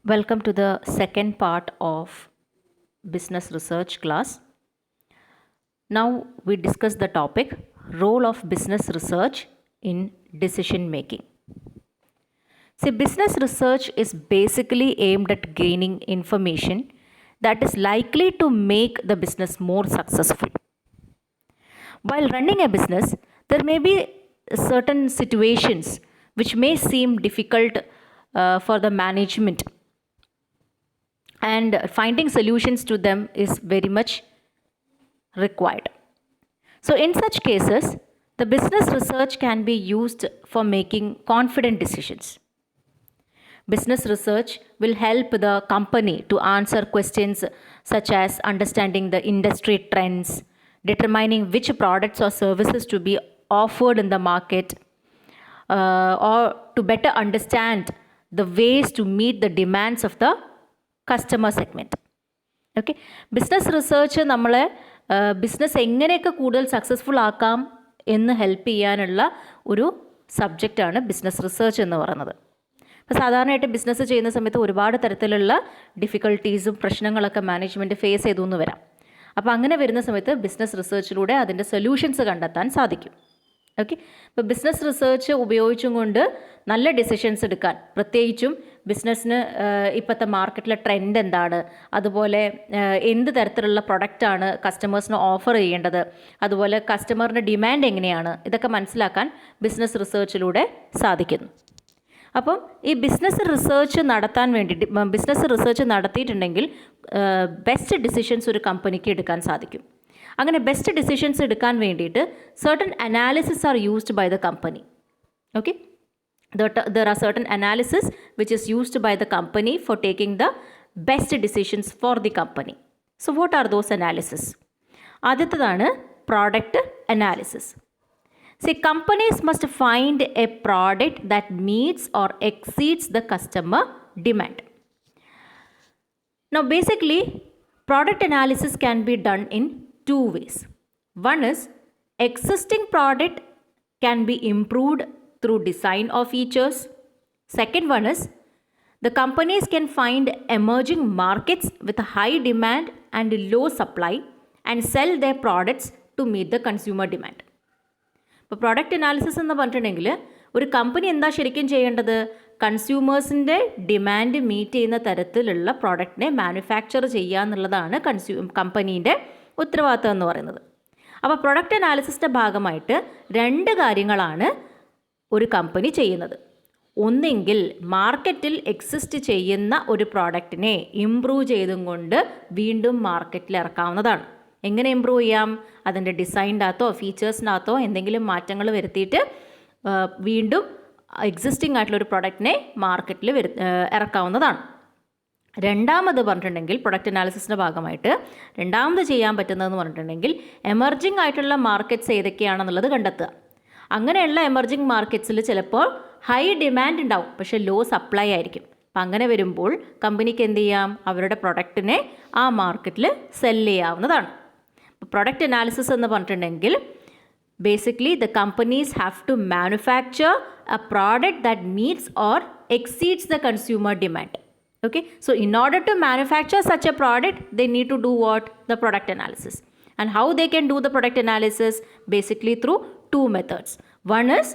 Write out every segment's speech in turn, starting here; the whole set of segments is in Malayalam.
Welcome to the second part of business research class. Now we discuss the topic role of business research in decision making. See, business research is basically aimed at gaining information that is likely to make the business more successful. While running a business, there may be certain situations which may seem difficult for the management, and finding solutions to them is very much required. So, in such cases, the business research can be used for making confident decisions. Business research will help the company to answer questions such as understanding the industry trends, determining which products or services to be offered in the market, or to better understand the ways to meet the demands of the customer segment. Okay, business research നമ്മളെ ബിസിനസ് എങ്ങനെയൊക്കെ കൂടുതൽ സക്സസ്ഫുൾ ആക്കാം എന്ന് ഹെൽപ്പ് ചെയ്യാനുള്ള ഒരു സബ്ജക്റ്റാണ് ബിസിനസ് റിസർച്ച് എന്ന് പറയുന്നത്. അപ്പോൾ സാധാരണയായിട്ട് ബിസിനസ് ചെയ്യുന്ന സമയത്ത് ഒരുപാട് തരത്തിലുള്ള ഡിഫിക്കൽട്ടീസും പ്രശ്നങ്ങളൊക്കെ മാനേജ്മെൻറ്റ് ഫേസ് ചെയ്തു എന്ന് വരാം. അപ്പോൾ അങ്ങനെ വരുന്ന സമയത്ത് ബിസിനസ് റിസർച്ചിലൂടെ അതിൻ്റെ സൊല്യൂഷൻസ് കണ്ടെത്താൻ സാധിക്കും. ഓക്കെ, ഇപ്പോൾ ബിസിനസ് റിസർച്ച് ഉപയോഗിച്ചും കൊണ്ട് നല്ല ഡിസിഷൻസ് എടുക്കാൻ, പ്രത്യേകിച്ചും ബിസിനസ്സിന് ഇപ്പോഴത്തെ മാർക്കറ്റിലെ ട്രെൻഡ് എന്താണ്, അതുപോലെ എന്ത് തരത്തിലുള്ള പ്രൊഡക്റ്റാണ് കസ്റ്റമേഴ്സിന് ഓഫർ ചെയ്യേണ്ടത്, അതുപോലെ കസ്റ്റമറിൻ്റെ ഡിമാൻഡ് എങ്ങനെയാണ്, ഇതൊക്കെ മനസ്സിലാക്കാൻ ബിസിനസ് റിസർച്ചിലൂടെ സാധിക്കുന്നു. അപ്പം ഈ ബിസിനസ് റിസർച്ച് നടത്താൻ വേണ്ടിയിട്ട് ബിസിനസ് റിസർച്ച് നടത്തിയിട്ടുണ്ടെങ്കിൽ ബെസ്റ്റ് ഡിസിഷൻസ് ഒരു കമ്പനിക്ക് എടുക്കാൻ സാധിക്കും. അങ്ങനെ ബെസ്റ്റ് ഡിസിഷൻസ് എടുക്കാൻ വേണ്ടിയിട്ട് certain analysis are used by the company. Okay, there are certain analysis which is used by the company for taking the best decisions for the company. So what are those analysis? ആദ്യത്തേതാണ് product analysis. See, companies must find a product that meets or exceeds the customer demand. Now basically, product analysis can be done in two ways. One is existing product can be improved through design of features. Second one is the companies can find emerging markets with high demand and low supply and sell their products to meet the consumer demand. ഇപ്പോൾ പ്രോഡക്റ്റ് അനാലിസിസ് എന്ന് പറഞ്ഞിട്ടുണ്ടെങ്കിൽ ഒരു കമ്പനി എന്താ ശരിക്കും ചെയ്യേണ്ടത്? കൺസ്യൂമേഴ്സിൻ്റെ ഡിമാൻഡ് മീറ്റ് ചെയ്യുന്ന തരത്തിലുള്ള പ്രോഡക്റ്റിനെ മാനുഫാക്ചർ ചെയ്യുക എന്നുള്ളതാണ് കമ്പനീൻ്റെ ഉത്തരവാദിത്തം എന്ന് പറയുന്നത്. അപ്പോൾ പ്രൊഡക്റ്റ് അനാലിസിസിൻ്റെ ഭാഗമായിട്ട് രണ്ട് കാര്യങ്ങളാണ് ഒരു കമ്പനി ചെയ്യുന്നത്. ഒന്നെങ്കിൽ മാർക്കറ്റിൽ എക്സിസ്റ്റ് ചെയ്യുന്ന ഒരു പ്രോഡക്റ്റിനെ ഇംപ്രൂവ് ചെയ്തും കൊണ്ട് വീണ്ടും മാർക്കറ്റിൽ ഇറക്കാവുന്നതാണ്. എങ്ങനെ ഇമ്പ്രൂവ് ചെയ്യാം? അതിൻ്റെ ഡിസൈൻ്റെ അകത്തോ ഫീച്ചേഴ്സിനകത്തോ എന്തെങ്കിലും മാറ്റങ്ങൾ വരുത്തിയിട്ട് വീണ്ടും എക്സിസ്റ്റിംഗ് ആയിട്ടുള്ളൊരു പ്രൊഡക്റ്റിനെ മാർക്കറ്റിൽ ഇറക്കാവുന്നതാണ്. രണ്ടാമത് പറഞ്ഞിട്ടുണ്ടെങ്കിൽ പ്രൊഡക്റ്റ് അനാലിസിസിൻ്റെ ഭാഗമായിട്ട് രണ്ടാമത് ചെയ്യാൻ പറ്റുന്നതെന്ന് പറഞ്ഞിട്ടുണ്ടെങ്കിൽ എമർജിംഗ് ആയിട്ടുള്ള മാർക്കറ്റ്സ് ഏതൊക്കെയാണെന്നുള്ളത് കണ്ടെത്തുക. അങ്ങനെയുള്ള എമർജിംഗ് മാർക്കറ്റ്സിൽ ചിലപ്പോൾ ഹൈ ഡിമാൻഡ് ഉണ്ടാവും, പക്ഷേ ലോ സപ്ലൈ ആയിരിക്കും. അപ്പം അങ്ങനെ വരുമ്പോൾ കമ്പനിക്ക് എന്ത് ചെയ്യാം? അവരുടെ പ്രൊഡക്റ്റിനെ ആ മാർക്കറ്റിൽ സെല്ല് ചെയ്യാവുന്നതാണ്. പ്രൊഡക്റ്റ് അനാലിസിസ് എന്ന് പറഞ്ഞിട്ടുണ്ടെങ്കിൽ basically the companies have to manufacture a product that meets or exceeds the consumer demand. Okay, so in order to manufacture such a product, they need to do what? The product analysis. And how they can do the product analysis? Basically through two methods. One is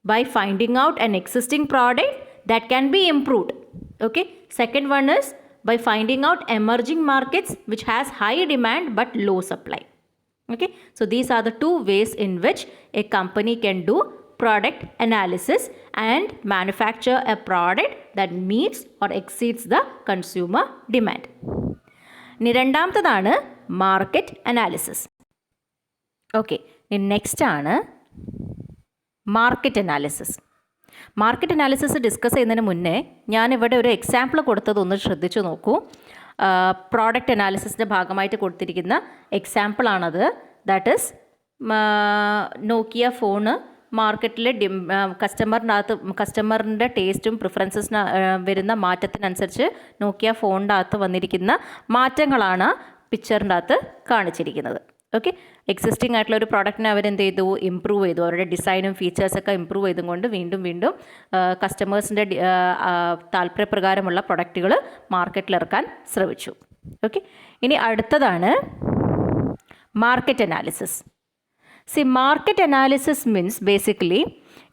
by finding out an existing product that can be improved. Okay, second one is by finding out emerging markets which has high demand but low supply. Okay, so these are the two ways in which a company can do product analysis and manufacture a product that meets or exceeds the consumer demand. ഇനി രണ്ടാമത്തതാണ് മാർക്കറ്റ് അനാലിസിസ്. ഓക്കെ, ഇനി നെക്സ്റ്റ് ആണ് market analysis. Market analysis discuss ചെയ്യുന്നതിന് മുന്നേ ഞാനിവിടെ ഒരു എക്സാമ്പിൾ കൊടുത്തതൊന്ന് ശ്രദ്ധിച്ചു നോക്കൂ. പ്രോഡക്റ്റ് അനാലിസിസിൻ്റെ ഭാഗമായിട്ട് കൊടുത്തിരിക്കുന്ന എക്സാമ്പിളാണത്. ദാറ്റ് ഈസ് നോക്കിയ ഫോണ് മാർക്കറ്റിലെ കസ്റ്റമറിൻ്റെ ടേസ്റ്റും പ്രിഫറൻസസിന് വരുന്ന മാറ്റത്തിനനുസരിച്ച് നോക്കിയ ഫോണിൻ്റെ അകത്ത് വന്നിരിക്കുന്ന മാറ്റങ്ങളാണ് പിക്ചറിൻ്റെ അകത്ത് കാണിച്ചിരിക്കുന്നത്. ഓക്കെ, എക്സിസ്റ്റിംഗ് ആയിട്ടുള്ള ഒരു പ്രോഡക്റ്റിനെ അവരെന്ത് ചെയ്തു, ഇമ്പ്രൂവ് ചെയ്തു. അവരുടെ ഡിസൈനും ഫീച്ചേഴ്സൊക്കെ ഇമ്പ്രൂവ് ചെയ്തുകൊണ്ട് വീണ്ടും വീണ്ടും കസ്റ്റമേഴ്സിൻ്റെ താല്പര്യപ്രകാരമുള്ള പ്രൊഡക്റ്റുകൾ മാർക്കറ്റിൽ ഇറക്കാൻ ശ്രമിച്ചു. ഓക്കെ, ഇനി അടുത്തതാണ് market analysis. Market analysis means basically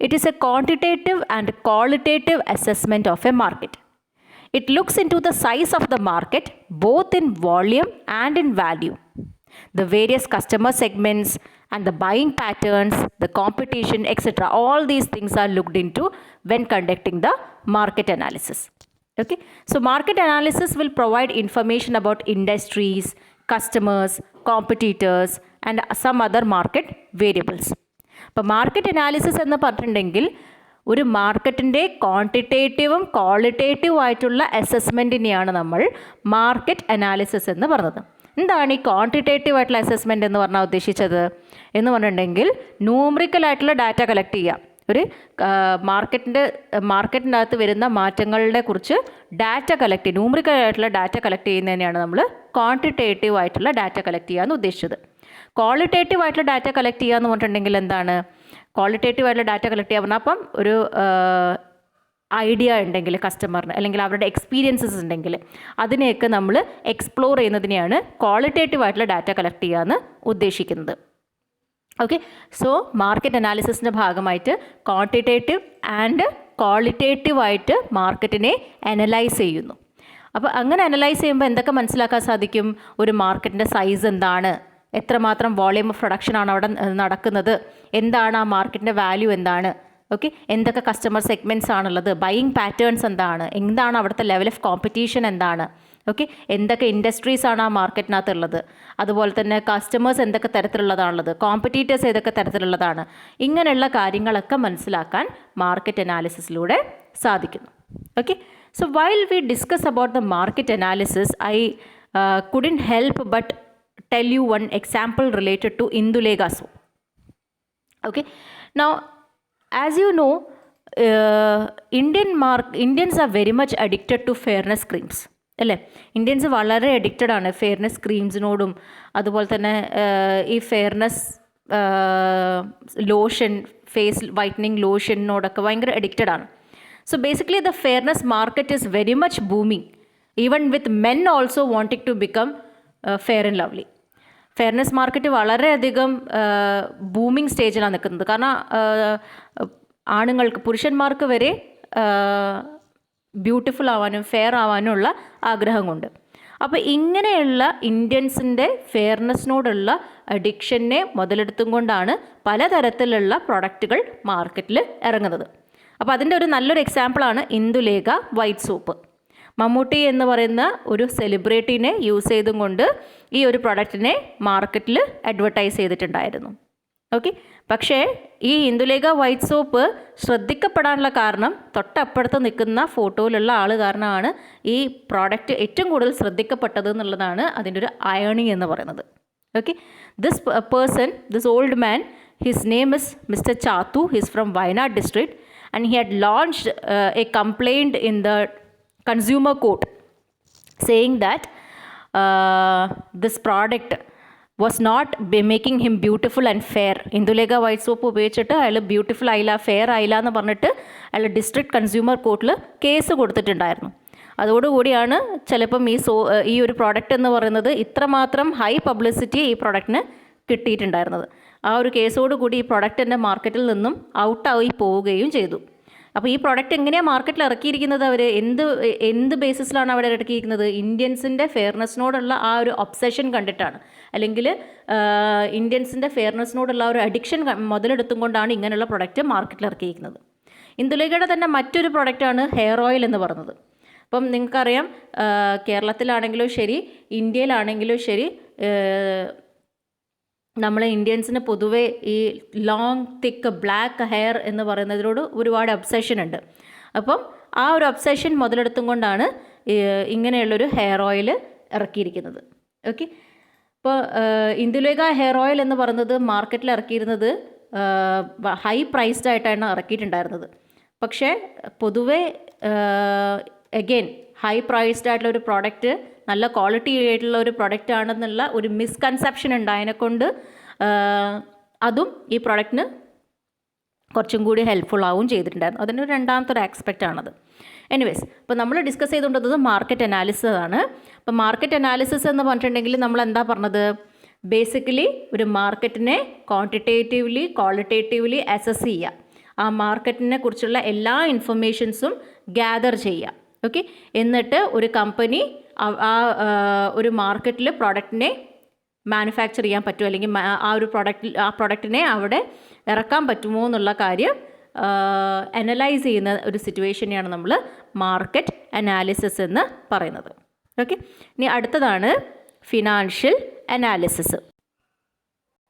it is A quantitative and qualitative assessment of A market. It looks into the size of the market both in volume and in value, the various customer segments and the buying patterns, the competition, etc. All these things are looked into when conducting the market analysis. Okay, so market analysis will provide information about industries, customers, competitors and some other market variables. അപ്പോൾ മാർക്കറ്റ് അനാലിസിസ് എന്ന് പറഞ്ഞിട്ടുണ്ടെങ്കിൽ ഒരു മാർക്കറ്റിൻ്റെ ക്വാണ്ടിറ്റേറ്റീവും ക്വാളിറ്റേറ്റീവും ആയിട്ടുള്ള അസസ്മെൻറ്റിനെയാണ് നമ്മൾ മാർക്കറ്റ് അനാലിസിസ് എന്ന് പറഞ്ഞത്. എന്താണ് ഈ ക്വാണ്ടിറ്റേറ്റീവ് ആയിട്ടുള്ള അസസ്മെൻറ്റ് എന്ന് പറഞ്ഞാൽ ഉദ്ദേശിച്ചത് എന്ന് പറഞ്ഞിട്ടുണ്ടെങ്കിൽ ന്യൂമറിക്കലായിട്ടുള്ള ഡാറ്റ കളക്ട് ചെയ്യുക. ഒരു മാർക്കറ്റിനകത്ത് വരുന്ന മാറ്റങ്ങളെ കുറിച്ച് ഡാറ്റ കളക്ട് ചെയ്യുക, ന്യൂമറിക്കലായിട്ടുള്ള ഡാറ്റ കളക്ട് ചെയ്യുന്നതിനെയാണ് നമ്മൾ ക്വാണ്ടിറ്റേറ്റീവ് ആയിട്ടുള്ള ഡാറ്റ കളക്ട് ചെയ്യാമെന്ന് ഉദ്ദേശിച്ചത്. ക്വാളിറ്റേറ്റീവ് ആയിട്ടുള്ള ഡാറ്റ കളക്ട് ചെയ്യുക എന്ന് പറഞ്ഞിട്ടുണ്ടെങ്കിൽ എന്താണ്, ക്വാളിറ്റേറ്റീവ് ആയിട്ടുള്ള ഡാറ്റ കളക്ട് ചെയ്യുക പറഞ്ഞാൽ അപ്പം ഒരു ഐഡിയ ഉണ്ടെങ്കിൽ കസ്റ്റമറിന്, അല്ലെങ്കിൽ അവരുടെ എക്സ്പീരിയൻസസ് ഉണ്ടെങ്കിൽ അതിനെയൊക്കെ നമ്മൾ എക്സ്പ്ലോർ ചെയ്യുന്നതിനെയാണ് ക്വാളിറ്റേറ്റീവ് ആയിട്ടുള്ള ഡാറ്റ കളക്ട് ചെയ്യാമെന്ന് ഉദ്ദേശിക്കുന്നത്. ഓക്കെ, സോ മാർക്കറ്റ് അനാലിസിസിൻ്റെ ഭാഗമായിട്ട് ക്വാണ്ടിറ്റേറ്റീവ് ആൻഡ് ക്വാളിറ്റേറ്റീവ് ആയിട്ട് മാർക്കറ്റിനെ അനലൈസ് ചെയ്യുന്നു. അപ്പോൾ അങ്ങനെ അനലൈസ് ചെയ്യുമ്പോൾ എന്തൊക്കെ മനസ്സിലാക്കാൻ സാധിക്കും, ഒരു മാർക്കറ്റിൻ്റെ സൈസ് എന്താണ്, എത്രമാത്രം വോളിയം ഓഫ് പ്രൊഡക്ഷനാണ് അവിടെ നടക്കുന്നത്, എന്താണ് ആ മാർക്കറ്റിൻ്റെ വാല്യൂ എന്താണ്, ഓക്കെ, എന്തൊക്കെ കസ്റ്റമർ സെഗ്മെൻറ്റ്സ് ആണുള്ളത്, ബൈയിങ് പാറ്റേൺസ് എന്താണ് അവിടുത്തെ ലെവൽ ഓഫ് കോമ്പറ്റീഷൻ എന്താണ്, ഓക്കെ, എന്തൊക്കെ ഇൻഡസ്ട്രീസ് ആണ് ആ മാർക്കറ്റിനകത്തുള്ളത്, അതുപോലെ തന്നെ കസ്റ്റമേഴ്സ് എന്തൊക്കെ തരത്തിലുള്ളതാണുള്ളത്, കോമ്പറ്റീറ്റേഴ്സ് ഏതൊക്കെ തരത്തിലുള്ളതാണ്, ഇങ്ങനെയുള്ള കാര്യങ്ങളൊക്കെ മനസ്സിലാക്കാൻ മാർക്കറ്റ് അനാലിസിസിലൂടെ സാധിക്കുന്നു. Okay, so while we discuss about the market analysis I couldn't help but tell you one example related to Indulega soap. Okay, now as you know, Indians are very much addicted to fairness creams. അല്ലേ, ഇന്ത്യൻസ് വളരെ അഡിക്റ്റഡ് ആണ് ഫെയർനെസ് ക്രീംസിനോടും, അതുപോലെ തന്നെ ഈ ഫെയർനെസ് ലോഷൻ, ഫേസ് വൈറ്റനിങ് ലോഷനോടൊക്കെ ഭയങ്കര അഡിക്റ്റഡ് ആണ്. So basically the fairness market is very much booming, even with men also wanting to become fair and lovely. Fairness market വളരെയധികം ബൂമിങ് സ്റ്റേജിലാണ് നിൽക്കുന്നത്. കാരണം ആണുങ്ങൾക്ക്, പുരുഷന്മാർക്ക് വരെ ബ്യൂട്ടിഫുൾ ആവാനും ഫെയർ ആവാനുമുള്ള ആഗ്രഹം കൊണ്ട്. അപ്പോൾ ഇങ്ങനെയുള്ള ഇന്ത്യൻസിൻ്റെ ഫെയർനെസ്സിനോടുള്ള അഡിക്ഷനെ മുതലെടുത്തും കൊണ്ടാണ് പലതരത്തിലുള്ള പ്രൊഡക്റ്റുകൾ മാർക്കറ്റിൽ ഇറങ്ങുന്നത്. അപ്പോൾ അതിൻ്റെ ഒരു നല്ലൊരു എക്സാമ്പിളാണ് ഇന്ദുലേഖ വൈറ്റ് സോപ്പ്. മമ്മൂട്ടി എന്ന് പറയുന്ന ഒരു സെലിബ്രിറ്റീനെ യൂസ് ചെയ്തും കൊണ്ട് ഈ ഒരു പ്രൊഡക്റ്റിനെ മാർക്കറ്റിൽ അഡ്വർടൈസ് ചെയ്തിട്ടുണ്ടായിരുന്നു. ഓക്കെ, പക്ഷേ ഈ ഇന്ദുലേഖ വൈറ്റ് സോപ്പ് ശ്രദ്ധിക്കപ്പെടാനുള്ള കാരണം തൊട്ടപ്പുറത്ത് നിൽക്കുന്ന ഫോട്ടോയിലുള്ള ആൾ കാരണമാണ് ഈ പ്രോഡക്റ്റ് ഏറ്റവും കൂടുതൽ ശ്രദ്ധിക്കപ്പെട്ടത് എന്നുള്ളതാണ് അതിൻ്റെ ഒരു അയണി എന്ന് പറയുന്നത്. Okay, this old man, his name is mister Chathu, his from Wayanad district, and he had launched A complaint in the consumer court saying that this product was not making him beautiful and fair. Indulega white soap ഉപയോഗിച്ചിട്ട് അയാൾ ബ്യൂട്ടിഫുൾ ആയില്ല, ഫെയർ ആയില്ല എന്ന് പറഞ്ഞിട്ട് അയാൾ ഡിസ്ട്രിക്ട് കൺസ്യൂമർ കോർട്ടിൽ കേസ് കൊടുത്തിട്ടുണ്ടായിരുന്നു. അതോടുകൂടിയാണ് ചിലപ്പം ഈ ഒരു പ്രോഡക്റ്റ് എന്ന് പറയുന്നത് ഇത്രമാത്രം ഹൈ പബ്ലിസിറ്റി ഈ പ്രോഡക്റ്റിന് കിട്ടിയിട്ടുണ്ടായിരുന്നത്. ആ ഒരു കേസോടുകൂടി ഈ പ്രോഡക്റ്റ് എൻ്റെ മാർക്കറ്റിൽ നിന്നും ഔട്ടായി പോവുകയും ചെയ്തു. അപ്പോൾ ഈ പ്രോഡക്റ്റ് എങ്ങനെയാണ് മാർക്കറ്റിൽ ഇറക്കിയിരിക്കുന്നത്, അവർ എന്ത് ബേസിസിലാണ് അവിടെ ഇറക്കിയിരിക്കുന്നത്, ഇന്ത്യൻസിൻ്റെ ഫെയർനെസ്സിനോടുള്ള ആ ഒരു ഒബ്സഷൻ കണ്ടിട്ടാണ്, അല്ലെങ്കിൽ ഇന്ത്യൻസിൻ്റെ ഫെയർനെസ്സിനോടുള്ള ഒരു അഡിക്ഷൻ മുതലെടുത്തും കൊണ്ടാണ് ഇങ്ങനെയുള്ള പ്രൊഡക്റ്റ് മാർക്കറ്റിൽ ഇറക്കിയിരിക്കുന്നത്. ഇന്ദുലേഖയുടെ തന്നെ മറ്റൊരു പ്രൊഡക്റ്റാണ് ഹെയർ ഓയിൽ എന്ന് പറയുന്നത്. അപ്പം നിങ്ങൾക്കറിയാം, കേരളത്തിലാണെങ്കിലും ശരി, ഇന്ത്യയിലാണെങ്കിലും ശരി, നമ്മളെ ഇന്ത്യൻസിന് പൊതുവേ ഈ ലോങ് തിക്ക് ബ്ലാക്ക് ഹെയർ എന്ന് പറയുന്നതിനോട് ഒരുപാട് ഒബ്സഷൻ ഉണ്ട്. അപ്പം ആ ഒരു ഒബ്സഷൻ മുതലെടുത്തും കൊണ്ടാണ് ഇങ്ങനെയുള്ളൊരു ഹെയർ ഓയിൽ ഇറക്കിയിരിക്കുന്നത്. ഓക്കെ, ഇപ്പോൾ ഇന്ദുലേഖ ഹെയർ ഓയിൽ എന്ന് പറയുന്നത് മാർക്കറ്റിൽ ഇറക്കിയിരുന്നത് ഹൈ പ്രൈസ്ഡ് ആയിട്ടാണ് ഇറക്കിയിട്ടുണ്ടായിരുന്നത്. പക്ഷേ പൊതുവേ അഗെയിൻ ഹൈ പ്രൈസ്ഡ് ആയിട്ടുള്ള ഒരു പ്രോഡക്റ്റ് നല്ല ക്വാളിറ്റി ആയിട്ടുള്ള ഒരു പ്രൊഡക്റ്റ് ആണെന്നുള്ള ഒരു മിസ്കൺസെപ്ഷൻ ഉണ്ടായതിനെക്കൊണ്ട് അതും ഈ പ്രൊഡക്റ്റിന് കുറച്ചും കൂടി ഹെൽപ്ഫുൾ ആവും ചെയ്തിട്ടുണ്ടായിരുന്നു. അതിൻ്റെ രണ്ടാമത്തെ ഒരു ആസ്പെക്റ്റ് ആണത്. എനിവേസ്, ഇപ്പോൾ നമ്മൾ ഡിസ്കസ് ചെയ്തുകൊണ്ടത് മാർക്കറ്റ് അനാലിസിസ് ആണ്. അപ്പോൾ മാർക്കറ്റ് അനാലിസിസ് എന്ന് പറഞ്ഞിട്ടുണ്ടെങ്കിൽ നമ്മൾ എന്താ പറഞ്ഞത്? ബേസിക്കലി ഒരു മാർക്കറ്റിനെ ക്വാണ്ടിറ്റേറ്റീവ്ലി ക്വാളിറ്റേറ്റീവ്ലി അസസ് ചെയ്യുക, ആ മാർക്കറ്റിനെ കുറിച്ചുള്ള എല്ലാ ഇൻഫർമേഷൻസും ഗ്യാദർ ചെയ്യുക. ഓക്കെ, എന്നിട്ട് ഒരു കമ്പനി ഒരു മാർക്കറ്റിൽ പ്രോഡക്റ്റിനെ മാനുഫാക്ചർ ചെയ്യാൻ പറ്റുമോ, അല്ലെങ്കിൽ ആ പ്രൊഡക്റ്റിനെ അവിടെ ഇറക്കാൻ പറ്റുമോ എന്നുള്ള കാര്യം അനലൈസ് ചെയ്യുന്ന ഒരു സിറ്റുവേഷനെയാണ് നമ്മൾ മാർക്കറ്റ് അനാലിസിസ് എന്ന് പറയുന്നത്. ഓക്കെ, ഇനി അടുത്തതാണ് financial analysis.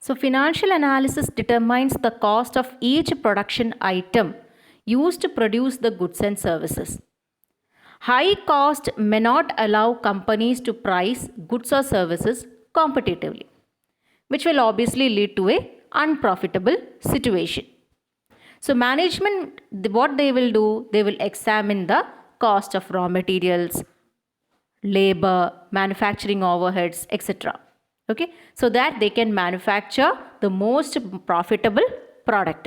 So financial analysis determines the cost of each production item used to produce the goods and services. High cost may not allow companies to price goods or services competitively, which will obviously lead to a unprofitable situation. So management, what they will do, they will examine the cost of raw materials, labor, manufacturing overheads, etc. Okay, so that they can manufacture the most profitable product.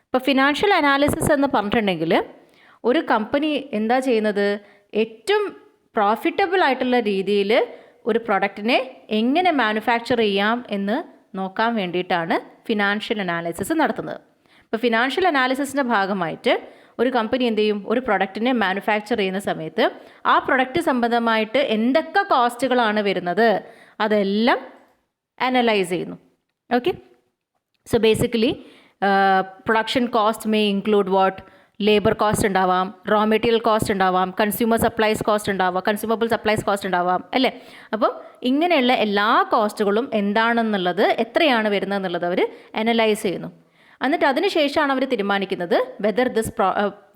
ഇപ്പോൾ ഫിനാൻഷ്യൽ അനാലിസിസ് എന്ന് പറഞ്ഞിട്ടുണ്ടെങ്കിൽ ഒരു കമ്പനി എന്താ ചെയ്യുന്നത്? ഏറ്റവും പ്രോഫിറ്റബിൾ ആയിട്ടുള്ള രീതിയിൽ ഒരു പ്രൊഡക്റ്റിനെ എങ്ങനെ മാനുഫാക്ചർ ചെയ്യാം എന്ന് നോക്കാൻ വേണ്ടിയിട്ടാണ് ഫിനാൻഷ്യൽ അനാലിസിസ് നടത്തുന്നത്. ഇപ്പോൾ ഫിനാൻഷ്യൽ അനാലിസിസിൻ്റെ ഭാഗമായിട്ട് ഒരു കമ്പനി എന്ത് ചെയ്യും? ഒരു പ്രൊഡക്റ്റിനെ മാനുഫാക്ചർ ചെയ്യുന്ന സമയത്ത് ആ പ്രൊഡക്റ്റ് സംബന്ധമായിട്ട് എന്തൊക്കെ കോസ്റ്റുകളാണ് വരുന്നത് അതെല്ലാം അനലൈസ് ചെയ്യുന്നു. Okay, so basically production cost may include what? Labour cost ഉണ്ടാവാം, റോ മെറ്റീരിയൽ കോസ്റ്റ് ഉണ്ടാവാം, കൺസ്യൂമർ സപ്ലൈസ് കോസ്റ്റ് ഉണ്ടാവാം, കൺസ്യൂമബിൾ സപ്ലൈസ് കോസ്റ്റ് ഉണ്ടാവാം, അല്ലേ? അപ്പം ഇങ്ങനെയുള്ള എല്ലാ കോസ്റ്റുകളും എന്താണെന്നുള്ളത്, എത്രയാണ് വരുന്നത് എന്നുള്ളത് അവർ അനലൈസ് ചെയ്യുന്നു. എന്നിട്ട് അതിന് ശേഷമാണ് അവർ തീരുമാനിക്കുന്നത്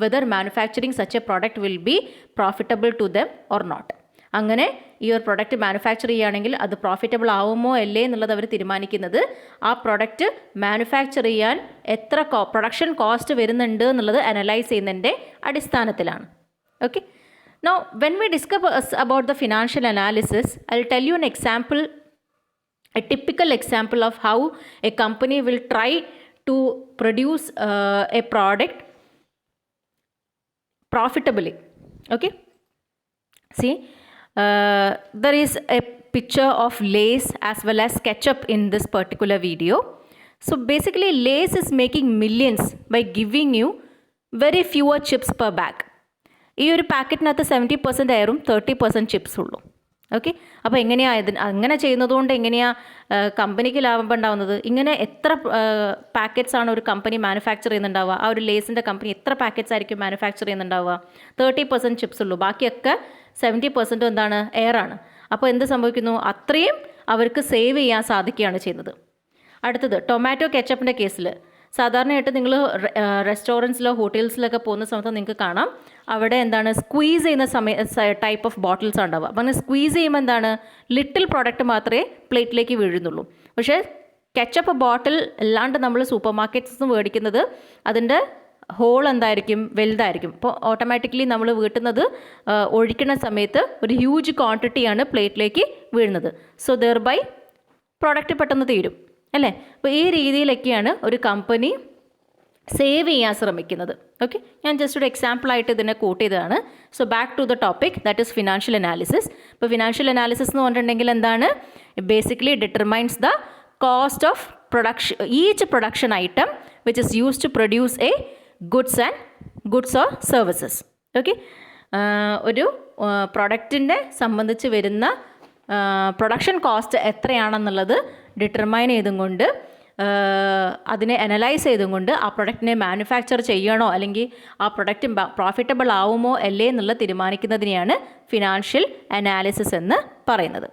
whether manufacturing such a product will be profitable to them or not. അങ്ങനെ ഈ ഒരു പ്രൊഡക്റ്റ് മാനുഫാക്ചർ ചെയ്യുകയാണെങ്കിൽ അത് പ്രോഫിറ്റബിൾ ആവുമോ അല്ലേ എന്നുള്ളത് അവർ തീരുമാനിക്കുന്നത് ആ പ്രൊഡക്റ്റ് മാനുഫാക്ചർ ചെയ്യാൻ എത്ര പ്രൊഡക്ഷൻ കോസ്റ്റ് വരുന്നുണ്ട് എന്നുള്ളത് അനലൈസ് ചെയ്യുന്നതിൻ്റെ അടിസ്ഥാനത്തിലാണ്. Okay, now when we discuss about the financial analysis, I will tell you an example, a typical example of how a company will try to produce a product profitably. Okay, see, there is a picture of Lay's as well as ketchup in this particular video. So basically Lay's is making millions by giving you very fewer chips per bag. ഈ ഒരു പാക്കറ്റിനകത്ത് 70% എയറും 30% ചിപ്സ് ഉള്ളൂ. ഓക്കെ, അപ്പോൾ എങ്ങനെയാണ് അങ്ങനെ ചെയ്യുന്നതുകൊണ്ട് എങ്ങനെയാണ് കമ്പനിക്ക് ലാഭം ഉണ്ടാവുന്നത്? ഇങ്ങനെ എത്ര പാക്കറ്റ്സ് ആണ് ഒരു കമ്പനി മാനുഫാക്ചർ ചെയ്യുന്നുണ്ടാവുക? ആ ഒരു ലേസിൻ്റെ കമ്പനി എത്ര പാക്കറ്റ്സ് ആയിരിക്കും മാനുഫാക്ചർ ചെയ്യുന്നുണ്ടാവുക? 30% ചിപ്സ് ഉള്ളൂ, ബാക്കിയൊക്കെ 70% എന്താണ്? എയറാണ്. അപ്പോൾ എന്ത് സംഭവിക്കുന്നു? അത്രയും അവർക്ക് സേവ് ചെയ്യാൻ സാധിക്കുകയാണ് ചെയ്യുന്നത്. അടുത്തത് ടൊമാറ്റോ കെച്ചപ്പിൻ്റെ കേസിൽ സാധാരണയായിട്ട് നിങ്ങൾ റെസ്റ്റോറൻറ്റ്സിലോ ഹോട്ടൽസിലൊക്കെ പോകുന്ന സമയത്ത് നിങ്ങൾക്ക് കാണാം അവിടെ എന്താണ് സ്ക്വീസ് ചെയ്യുന്ന ടൈപ്പ് ഓഫ് ബോട്ടിൽസ് ഉണ്ടാവുക. അപ്പം അങ്ങനെ സ്ക്വീസ് ചെയ്യുമ്പോൾ എന്താണ് ലിറ്റിൽ പ്രോഡക്റ്റ് മാത്രമേ പ്ലേറ്റിലേക്ക് വീഴുന്നുള്ളൂ. പക്ഷേ കെച്ചപ്പ് ബോട്ടിൽ അല്ലാണ്ട് നമ്മൾ സൂപ്പർ മാർക്കറ്റ്സിൽ മേടിക്കുന്നത് അതിൻ്റെ ഹോൾ എന്തായിരിക്കും? വലുതായിരിക്കും. അപ്പോൾ ഓട്ടോമാറ്റിക്കലി നമ്മൾ വീട്ടുന്നത് ഒഴിക്കുന്ന സമയത്ത് ഒരു ഹ്യൂജ് ക്വാണ്ടിറ്റിയാണ് പ്ലേറ്റിലേക്ക് വീഴുന്നത്. സോ ദെയർ ബൈ പ്രോഡക്റ്റ് പെട്ടെന്ന് തീരും, അല്ലേ? അപ്പോൾ ഈ രീതിയിലൊക്കെയാണ് ഒരു കമ്പനി സേവ് ചെയ്യാൻ ശ്രമിക്കുന്നത്. ഓക്കെ, ഞാൻ ജസ്റ്റ് ഒരു എക്സാമ്പിളായിട്ട് ഇതിനെ കോട്ട് ചെയ്തതാണ്. So back to the topic, that is financial analysis. ഇപ്പോൾ ഫിനാൻഷ്യൽ അനാലിസിസ് എന്ന് പറഞ്ഞിട്ടുണ്ടെങ്കിൽ എന്താണ്? Basically determines the cost of each production item which is use to produce a goods or services. Okay, ഒരു പ്രൊഡക്റ്റിനെ സംബന്ധിച്ച് വരുന്ന പ്രൊഡക്ഷൻ കോസ്റ്റ് എത്രയാണെന്നുള്ളത് ഡിറ്റർമൈൻ ചെയ്തും കൊണ്ട് അതിനെ അനലൈസ് ചെയ്തും കൊണ്ട് ആ പ്രൊഡക്റ്റിനെ മാനുഫാക്ചർ ചെയ്യണോ അല്ലെങ്കിൽ ആ പ്രൊഡക്റ്റ് പ്രോഫിറ്റബിൾ ആവുമോ അല്ലേ എന്നുള്ള തീരുമാനിക്കുന്നതിനെയാണ് ഫിനാൻഷ്യൽ അനാലിസിസ് എന്ന് പറയുന്നത്.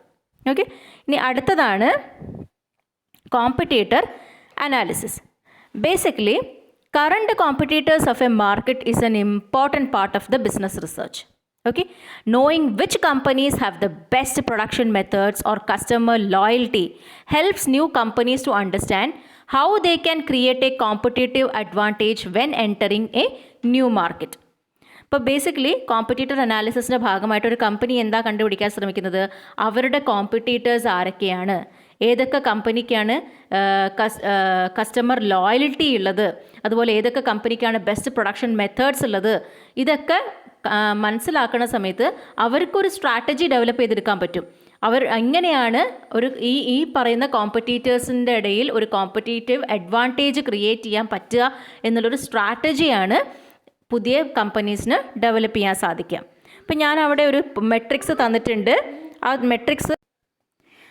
ഓക്കെ, ഇനി അടുത്തതാണ് competitor analysis. Basically current competitors of A market is an important part of the business research. Okay, knowing which companies have the best production methods or customer loyalty helps new companies to understand how they can create a competitive advantage when entering a new market. ഇപ്പോൾ ബേസിക്കലി കോമ്പറ്റീറ്റർ അനാലിസിസിൻ്റെ ഭാഗമായിട്ട് ഒരു കമ്പനി എന്താ കണ്ടുപിടിക്കാൻ ശ്രമിക്കുന്നത്, അവരുടെ കോമ്പറ്റീറ്റേഴ്സ് ആരൊക്കെയാണ്, ഏതൊക്കെ കമ്പനിക്കാണ് കസ്റ്റമർ ലോയൽറ്റി ഉള്ളത്, അതുപോലെ ഏതൊക്കെ കമ്പനിക്കാണ് ബെസ്റ്റ് പ്രൊഡക്ഷൻ മെത്തേഡ്സ് ഉള്ളത്, ഇതൊക്കെ മനസ്സിലാക്കുന്ന സമയത്ത് അവർക്കൊരു സ്ട്രാറ്റജി ഡെവലപ്പ് ചെയ്തെടുക്കാൻ പറ്റും. അവർ എങ്ങനെയാണ് ഒരു ഈ പറയുന്ന കോമ്പറ്റീറ്റേഴ്സിൻ്റെ ഇടയിൽ ഒരു കോമ്പറ്റീറ്റീവ് അഡ്വാൻറ്റേജ് ക്രിയേറ്റ് ചെയ്യാൻ പറ്റുക എന്നുള്ളൊരു സ്ട്രാറ്റജിയാണ് പുതിയ കമ്പനീസിന് ഡെവലപ്പ് ചെയ്യാൻ സാധിക്കുക. ഇപ്പം ഞാൻ അവിടെ ഒരു മെട്രിക്സ് തന്നിട്ടുണ്ട്. ആ മെട്രിക്സ്,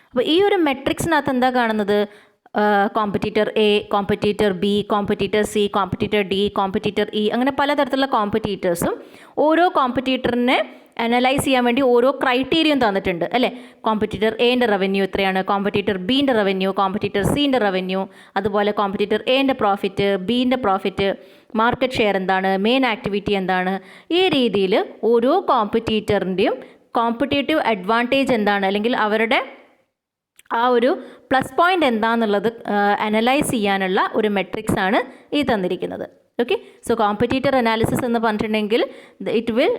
അപ്പോൾ ഈ ഒരു മെട്രിക്സിനകത്ത് എന്താ കാണുന്നത്, competitor A, competitor B, competitor C, competitor D, competitor E, അങ്ങനെ പലതരത്തിലുള്ള കോമ്പറ്റീറ്റേഴ്സും ഓരോ കോമ്പറ്റീറ്ററിനെ അനലൈസ് ചെയ്യാൻ വേണ്ടി ഓരോ ക്രൈറ്റീരിയയും തന്നിട്ടുണ്ട് അല്ലേ. കോമ്പറ്റീറ്റർ എൻ്റെ റവന്യൂ എത്രയാണ്, കോമ്പറ്റീറ്റർ ബീൻ്റെ റവന്യൂ, കോമ്പറ്റീറ്റർ സീൻ്റെ റവന്യൂ, അതുപോലെ കോമ്പറ്റീറ്റർ എൻ്റെ പ്രോഫിറ്റ്, ബീൻ്റെ പ്രോഫിറ്റ്, മാർക്കറ്റ് ഷെയർ എന്താണ്, മെയിൻ ആക്ടിവിറ്റി എന്താണ്, ഈ രീതിയിൽ ഓരോ കോമ്പറ്റീറ്ററിൻ്റെയും കോമ്പറ്റേറ്റീവ് അഡ്വാൻറ്റേജ് എന്താണ്, അല്ലെങ്കിൽ അവരുടെ ആ ഒരു പ്ലസ് പോയിൻ്റ് എന്താണെന്നുള്ളത് അനലൈസ് ചെയ്യാനുള്ള ഒരു മെട്രിക്സ് ആണ് ഈ തന്നിരിക്കുന്നത്. ഓക്കെ, സോ കോമ്പറ്റീറ്റർ അനാലിസിസ് എന്ന് പറഞ്ഞിട്ടുണ്ടെങ്കിൽ it will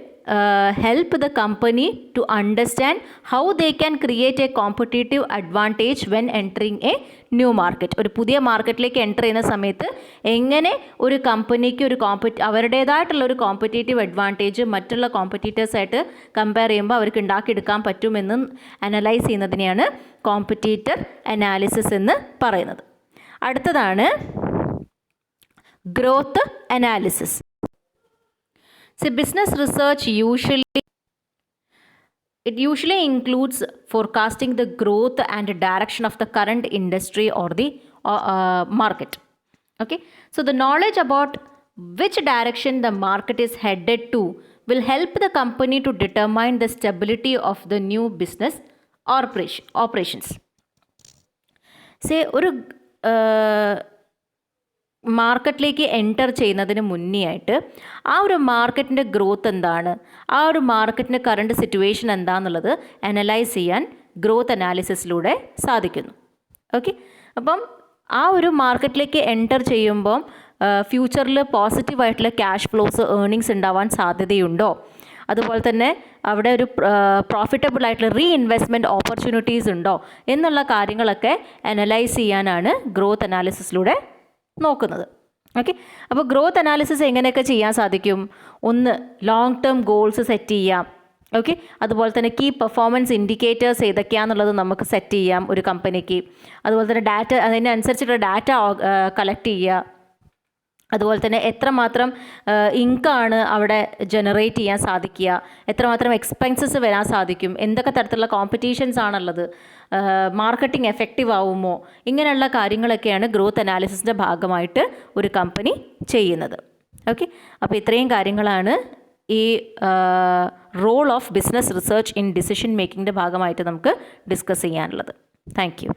help the company to understand how they can create a competitive advantage when entering a new market. ഒരു പുതിയ മാർക്കറ്റിലേക്ക് എൻ്റർ ചെയ്യുന്ന സമയത്ത് എങ്ങനെ ഒരു കമ്പനിക്ക് ഒരു അവരുടേതായിട്ടുള്ള ഒരു കോമ്പറ്റേറ്റീവ് അഡ്വാൻറ്റേജ് മറ്റുള്ള കോമ്പറ്റീറ്റേഴ്സായിട്ട് കമ്പയർ ചെയ്യുമ്പോൾ അവർക്ക് ഉണ്ടാക്കിയെടുക്കാൻ പറ്റുമെന്ന് അനലൈസ് ചെയ്യുന്നതിനെയാണ് കോമ്പറ്റീറ്റർ അനാലിസിസ് എന്ന് പറയുന്നത്. അടുത്തതാണ് growth analysis. So business research usually includes forecasting the growth and direction of the current industry or the market. Okay, so the knowledge about which direction the market is headed to will help the company to determine the stability of the new business operations. Say ഒരു മാർക്കറ്റിലേക്ക് എൻ്റർ ചെയ്യുന്നതിന് മുന്നേ ആയിട്ട് ആ ഒരു മാർക്കറ്റിൻ്റെ ഗ്രോത്ത് എന്താണ്, ആ ഒരു മാർക്കറ്റിൻ്റെ കറണ്ട് സിറ്റുവേഷൻ എന്താണെന്നുള്ളത് അനലൈസ് ചെയ്യാൻ ഗ്രോത്ത് അനാലിസിസിലൂടെ സാധിക്കുന്നു. ഓക്കെ, അപ്പം ആ ഒരു മാർക്കറ്റിലേക്ക് എൻ്റർ ചെയ്യുമ്പം ഫ്യൂച്ചറിൽ പോസിറ്റീവായിട്ടുള്ള ക്യാഷ് ഫ്ലോസ്, ഏർണിങ്സ് ഉണ്ടാവാൻ സാധ്യതയുണ്ടോ, അതുപോലെ തന്നെ അവിടെ ഒരു പ്രോഫിറ്റബിൾ ആയിട്ടുള്ള റീഇൻവെസ്റ്റ്മെൻറ്റ് ഓപ്പർച്യൂണിറ്റീസ് ഉണ്ടോ എന്നുള്ള കാര്യങ്ങളൊക്കെ അനലൈസ് ചെയ്യാനാണ് ഗ്രോത്ത് അനാലിസിസിലൂടെ നോക്കുന്നത്. ഓക്കെ, അപ്പോൾ ഗ്രോത്ത് അനാലിസിസ് എങ്ങനെയൊക്കെ ചെയ്യാൻ സാധിക്കും, ഒന്ന് ലോങ് ടേം ഗോൾസ് സെറ്റ് ചെയ്യാം. ഓക്കെ, അതുപോലെ തന്നെ കീ പെർഫോമൻസ് ഇൻഡിക്കേറ്റേഴ്സ് ഏതൊക്കെയാണെന്നുള്ളത് നമുക്ക് സെറ്റ് ചെയ്യാം ഒരു കമ്പനിക്ക്. അതുപോലെ തന്നെ ഡാറ്റ, അതിനനുസരിച്ചിട്ടുള്ള ഡാറ്റ കളക്ട് ചെയ്യുക. അതുപോലെ തന്നെ എത്രമാത്രം ഇൻകമാണ് അവിടെ ജനറേറ്റ് ചെയ്യാൻ സാധിക്കുക, എത്രമാത്രം എക്സ്പെൻസസ് വരാൻ സാധിക്കും, എന്തൊക്കെ തരത്തിലുള്ള കോമ്പറ്റീഷൻസ് ആണുള്ളത്, മാർക്കറ്റിംഗ് എഫക്റ്റീവ് ആവുമോ, ഇങ്ങനെയുള്ള കാര്യങ്ങളൊക്കെയാണ് ഗ്രോത്ത് അനാലിസിസിൻ്റെ ഭാഗമായിട്ട് ഒരു കമ്പനി ചെയ്യുന്നത്. ഓക്കെ, അപ്പോൾ ഇത്രയും കാര്യങ്ങളാണ് ഈ role of business research in decision മേക്കിങ്ങിൻ്റെ ഭാഗമായിട്ട് നമുക്ക് ഡിസ്കസ് ചെയ്യാനുള്ളത്. Thank U.